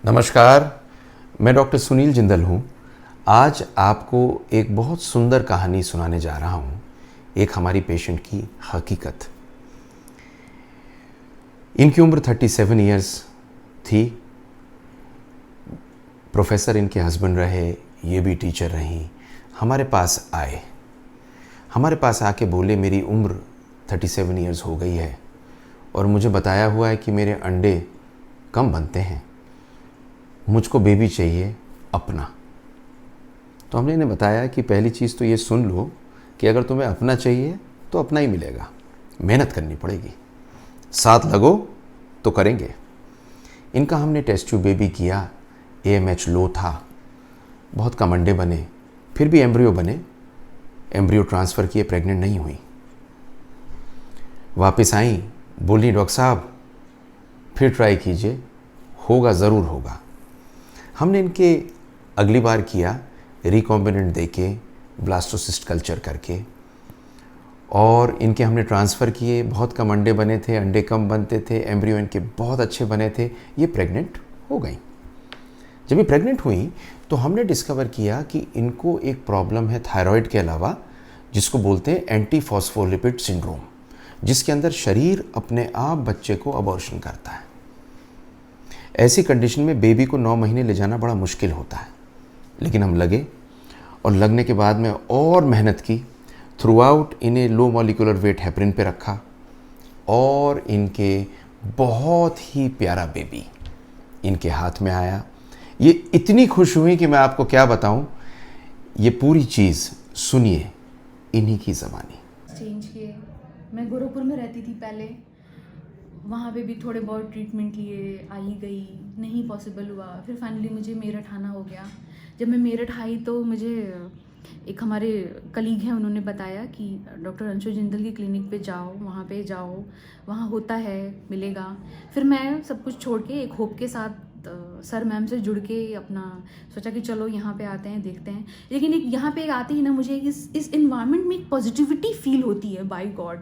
नमस्कार, मैं डॉक्टर सुनील जिंदल हूँ। आज आपको एक बहुत सुंदर कहानी सुनाने जा रहा हूँ, एक हमारी पेशेंट की हकीकत। इनकी उम्र 37 इयर्स थी। प्रोफेसर इनके हस्बैंड रहे, ये भी टीचर रहीं। हमारे पास आए, हमारे पास आके बोले मेरी उम्र 37 इयर्स हो गई है और मुझे बताया हुआ है कि मेरे अंडे कम बनते हैं, मुझको बेबी चाहिए अपना। तो हमने इन्हें बताया कि पहली चीज़ तो ये सुन लो कि अगर तुम्हें अपना चाहिए तो अपना ही मिलेगा, मेहनत करनी पड़ेगी, साथ लगो तो करेंगे। इनका हमने टेस्ट ट्यूब बेबी किया, AMH लो था, बहुत कम अंडे बने, फिर भी एम्ब्रियो बने। एम्ब्रियो ट्रांसफ़र किए, प्रेग्नेंट नहीं हुई। वापस आई, बोली डॉक्टर साहब फिर ट्राई कीजिए, होगा, ज़रूर होगा। हमने इनके अगली बार किया, रिकॉम्बिनेंट देके, ब्लास्टोसिस्ट कल्चर करके, और इनके हमने ट्रांसफ़र किए। बहुत कम अंडे बने थे, अंडे कम बनते थे, एम्ब्रियो इनके बहुत अच्छे बने थे, ये प्रेग्नेंट हो गई। जब ये प्रेग्नेंट हुई तो हमने डिस्कवर किया कि इनको एक प्रॉब्लम है थायराइड के अलावा, जिसको बोलते हैं एंटी फॉस्फोलिपिड सिंड्रोम, जिसके अंदर शरीर अपने आप बच्चे को अबॉर्शन करता है। ऐसी कंडीशन में बेबी को 9 महीने ले जाना बड़ा मुश्किल होता है, लेकिन हम लगे और लगने के बाद में और मेहनत की। थ्रू आउट इन्हें लो मॉलिक्यूलर वेट हेपरिन पे रखा और इनके बहुत ही प्यारा बेबी इनके हाथ में आया। ये इतनी खुश हुई कि मैं आपको क्या बताऊं। ये पूरी चीज़ सुनिए इन्हीं की ज़बानी। चेंज किए। मैं गोरखपुर में रहती थी पहले, वहाँ पे भी थोड़े बहुत ट्रीटमेंट लिए, आई गई, नहीं पॉसिबल हुआ। फिर फाइनली मुझे मेरठ आना हो गया। जब मैं मेरठ आई तो मुझे एक हमारे कलीग हैं, उन्होंने बताया कि डॉक्टर अंशु जिंदल की क्लिनिक पे जाओ, वहाँ पे जाओ, वहाँ होता है, मिलेगा। फिर मैं सब कुछ छोड़ के एक होप के साथ सर मैम से जुड़ के अपना सोचा कि चलो यहाँ पे आते हैं, देखते हैं। लेकिन एक यहाँ पे आते ही ना मुझे इस इन्वायरमेंट में एक पॉजिटिविटी फील होती है। बाय गॉड,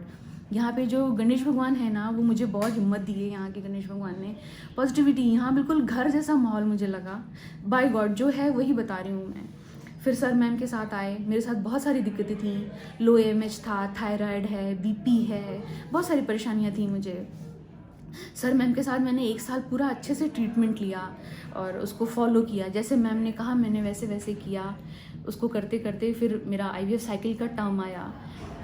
यहाँ पे जो गणेश भगवान है ना, वो मुझे बहुत हिम्मत दी है। यहाँ के गणेश भगवान ने पॉजिटिविटी, यहाँ बिल्कुल घर जैसा माहौल मुझे लगा। बाय गॉड जो है वही बता रही हूँ मैं। फिर सर मैम के साथ आए, मेरे साथ बहुत सारी दिक्कतें थी। लो AMH था, थायराइड है, BP है, बहुत सारी परेशानियाँ थी मुझे। सर मैम के साथ मैंने 1 साल पूरा अच्छे से ट्रीटमेंट लिया और उसको फॉलो किया। जैसे मैम ने कहा मैंने वैसे वैसे किया। उसको करते करते फिर मेरा IVF साइकिल का टर्म आया।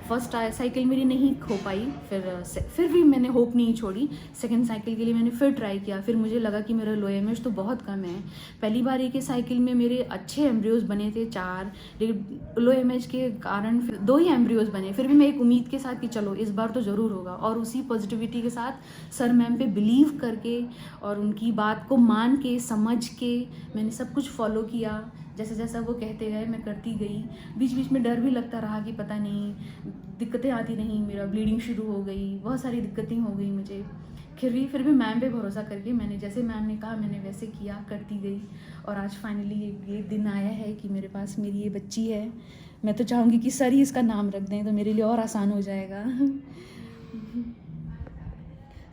फर्स्ट साइकिल मेरी नहीं हो पाई, फिर भी मैंने होप नहीं छोड़ी। सेकंड साइकिल के लिए मैंने फिर ट्राई किया। फिर मुझे लगा कि मेरा लो AMH तो बहुत कम है। पहली बार एक ही साइकिल में मेरे अच्छे एम्ब्रियोज बने थे 4, लेकिन लो AMH के कारण फिर 2 ही एम्ब्रियोज बने। फिर भी मैं एक उम्मीद के साथ कि चलो इस बार तो ज़रूर होगा, और उसी पॉजिटिविटी के साथ सर मैम पे बिलीव करके और उनकी बात को मान के समझ के मैंने सब कुछ फॉलो किया। जैसा जैसा वो कहते गए मैं करती गई। बीच बीच में डर भी लगता रहा कि पता नहीं, दिक्कतें आती रहीं, मेरा ब्लीडिंग शुरू हो गई, बहुत सारी दिक्कतें हो गई मुझे। फिर भी मैम पे भरोसा करके मैंने जैसे मैम ने कहा मैंने वैसे किया, करती गई। और आज फाइनली ये दिन आया है कि मेरे पास मेरी ये बच्ची है। मैं तो चाहूँगी कि सर ही इसका नाम रख दें तो मेरे लिए और आसान हो जाएगा।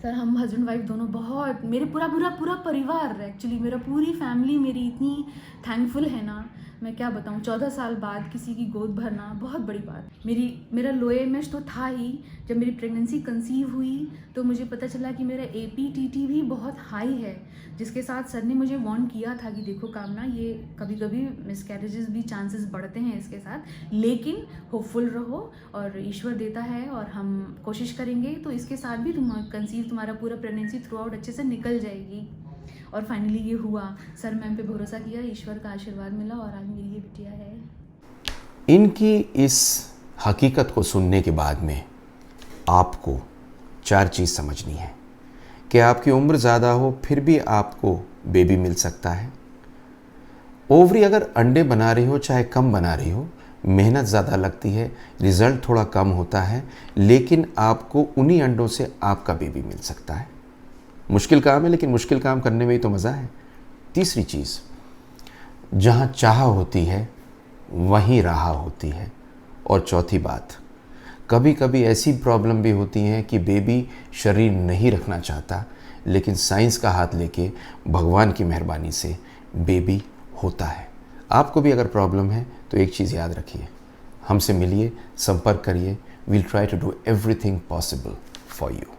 सर हम हस्बैंड वाइफ दोनों बहुत, मेरे पूरा परिवार, एक्चुअली मेरा पूरी फैमिली मेरी इतनी थैंकफुल है ना, मैं क्या बताऊँ। 14 साल बाद किसी की गोद भरना बहुत बड़ी बात। मेरा लो AMH तो था ही। जब मेरी प्रेगनेंसी कंसीव हुई तो मुझे पता चला कि मेरा APTT भी बहुत हाई है, जिसके साथ सर ने मुझे वार्न किया था कि देखो कामना, ये कभी कभी मिसकैरेजेस भी चांसेस बढ़ते हैं इसके साथ, लेकिन होपफुल रहो और ईश्वर देता है और हम कोशिश करेंगे तो इसके साथ भी तुम्हारा पूरा प्रेगनेंसी थ्रू आउट अच्छे से निकल जाएगी। और फाइनली ये हुआ। सर मैम पे भरोसा किया, ईश्वर का आशीर्वाद मिला और आज मेरी ये बिटिया है। इनकी इस हकीकत को सुनने के बाद में आपको 4 चीज़ समझनी है कि आपकी उम्र ज़्यादा हो फिर भी आपको बेबी मिल सकता है। ओवरी अगर अंडे बना रही हो चाहे कम बना रही हो, मेहनत ज़्यादा लगती है, रिज़ल्ट थोड़ा कम होता है, लेकिन आपको उन्हीं अंडों से आपका बेबी मिल सकता है। मुश्किल काम है, लेकिन मुश्किल काम करने में ही तो मज़ा है। तीसरी चीज़, जहाँ चाह होती है वहीं राह होती है। और चौथी बात, कभी कभी ऐसी प्रॉब्लम भी होती है कि बेबी शरीर नहीं रखना चाहता, लेकिन साइंस का हाथ लेके भगवान की मेहरबानी से बेबी होता है। आपको भी अगर प्रॉब्लम है तो एक चीज़ याद रखिए, हमसे मिलिए, संपर्क करिए। We'll try to do everything possible for you.